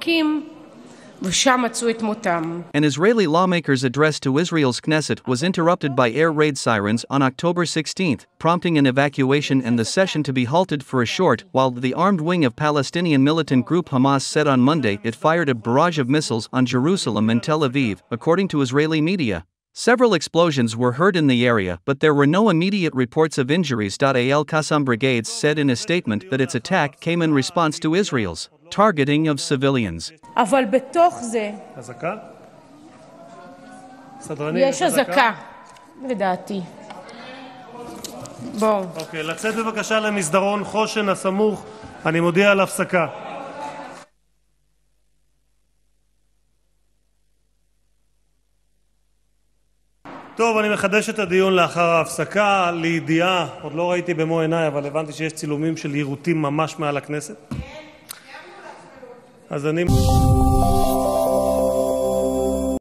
עמוקים, ושם מצאו את מותם. An Israeli lawmaker's address to Israel's Knesset was interrupted by air raid sirens on October 16, prompting an evacuation and the session to be halted for a short while the armed wing of Palestinian militant group Hamas said on Monday it fired a barrage of missiles on Jerusalem and Tel Aviv, according to Israeli media. Several explosions were heard in the area, but there were no immediate reports of injuries. Al-Qassam Brigades said in a statement that its attack came in response to Israel's targeting of civilians. אבל בתוך זה יש אזעקה, לדעתי. בואו. אוקיי, לצאת בבקשה למסדרון חושן הסמוך, אני מודיע על הפסקה. טוב, אני מחדש את הדיון לאחר ההפסקה. לידיעה, עוד לא ראיתי במו עיניי, אבל הבנתי שיש צילומים של יירוטים ממש מעל הכנסת. אז אני